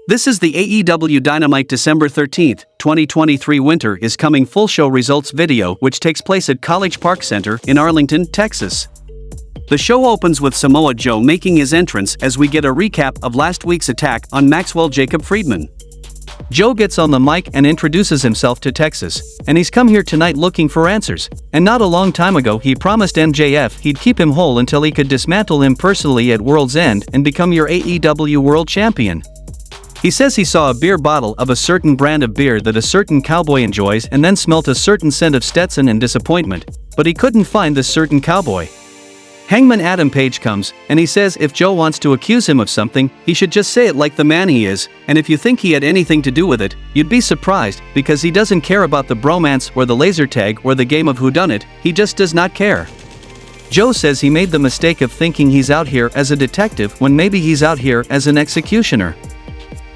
This is the AEW Dynamite December 13, 2023 Winter is Coming full show results video, which takes place at College Park Center in Arlington, Texas. The show opens with Samoa Joe making his entrance as we get a recap of last week's attack on Maxwell Jacob Friedman. Joe gets on the mic and introduces himself to Texas, and he's come here tonight looking for answers, and not a long time ago he promised MJF he'd keep him whole until he could dismantle him personally at World's End and become your AEW World Champion. He says he saw a beer bottle of a certain brand of beer that a certain cowboy enjoys and then smelt a certain scent of Stetson and disappointment, but he couldn't find this certain cowboy. Hangman Adam Page comes, and he says if Joe wants to accuse him of something, he should just say it like the man he is, and if you think he had anything to do with it, you'd be surprised, because he doesn't care about the bromance or the laser tag or the game of whodunit, he just does not care. Joe says he made the mistake of thinking he's out here as a detective when maybe he's out here as an executioner.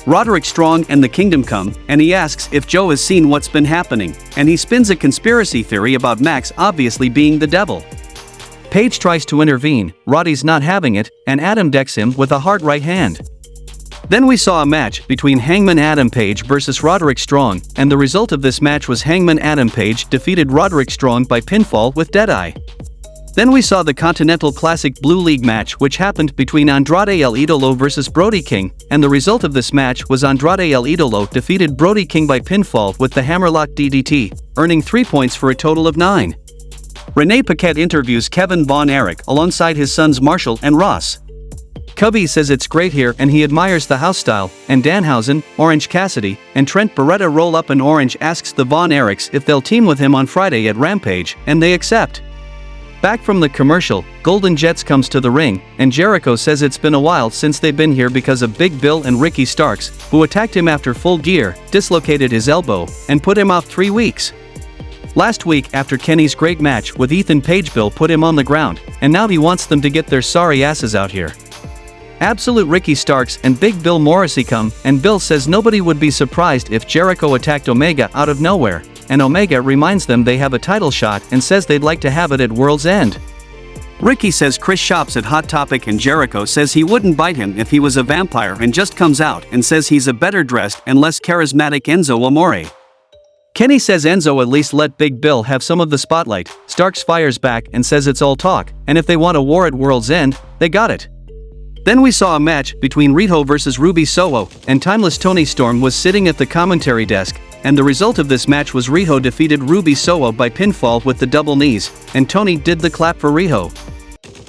Roderick Strong and the Kingdom come, and he asks if Joe has seen what's been happening, and he spins a conspiracy theory about Max obviously being the devil. Page tries to intervene, Roddy's not having it, and Adam decks him with a hard right hand. Then we saw a match between Hangman Adam Page versus Roderick Strong, and the result of this match was Hangman Adam Page defeated Roderick Strong by pinfall with Deadeye. Then we saw the Continental Classic Blue League match, which happened between Andrade El Idolo versus Brody King, and the result of this match was Andrade El Idolo defeated Brody King by pinfall with the Hammerlock DDT, earning 3 points for a total of 9. Renee Paquette interviews Kevin Von Erich alongside his sons Marshall and Ross. Covey says it's great here and he admires the house style, and Danhausen, Orange Cassidy, and Trent Beretta roll up, and Orange asks the Von Erichs if they'll team with him on Friday at Rampage, and they accept. Back from the commercial, Golden Jets comes to the ring, and Jericho says it's been a while since they've been here because of Big Bill and Ricky Starks, who attacked him after Full Gear, dislocated his elbow, and put him off 3 weeks. Last week, after Kenny's great match with Ethan Page, Bill put him on the ground, and now he wants them to get their sorry asses out here. Absolute Ricky Starks and Big Bill Morrissey come, and Bill says nobody would be surprised if Jericho attacked Omega out of nowhere, and Omega reminds them they have a title shot and says they'd like to have it at World's End. Ricky says Chris shops at Hot Topic, and Jericho says he wouldn't bite him if he was a vampire, and just comes out and says he's a better dressed and less charismatic Enzo Amore. Kenny says Enzo at least let Big Bill have some of the spotlight. Starks fires back and says it's all talk, and if they want a war at World's End, they got it. Then we saw a match between Riho versus Ruby Soho, and Timeless Tony Storm was sitting at the commentary desk, and the result of this match was Riho defeated Ruby Soho by pinfall with the double knees, and Tony did the clap for Riho.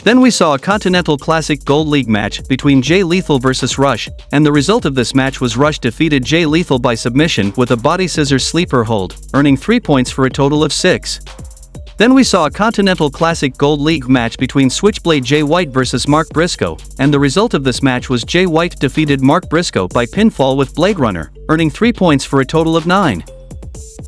Then we saw a Continental Classic Gold League match between Jay Lethal versus Rush, and the result of this match was Rush defeated Jay Lethal by submission with a body scissors sleeper hold, earning 3 points for a total of 6. Then we saw a Continental Classic Gold League match between Switchblade Jay White versus Mark Briscoe, and the result of this match was Jay White defeated Mark Briscoe by pinfall with Blade Runner, earning 3 points for a total of 9.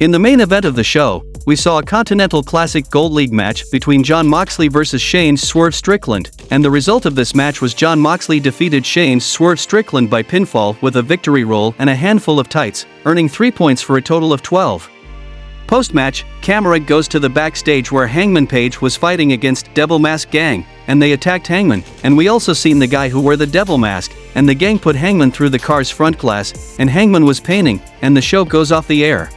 In the main event of the show, we saw a Continental Classic Gold League match between Jon Moxley versus Shane Swerve Strickland, and the result of this match was Jon Moxley defeated Shane Swerve Strickland by pinfall with a victory roll and a handful of tights, earning 3 points for a total of 12. Post-match, camera goes to the backstage where Hangman Page was fighting against Devil Mask Gang, and they attacked Hangman, and we also seen the guy who wore the devil mask, and the gang put Hangman through the car's front glass, and Hangman was painting, and the show goes off the air.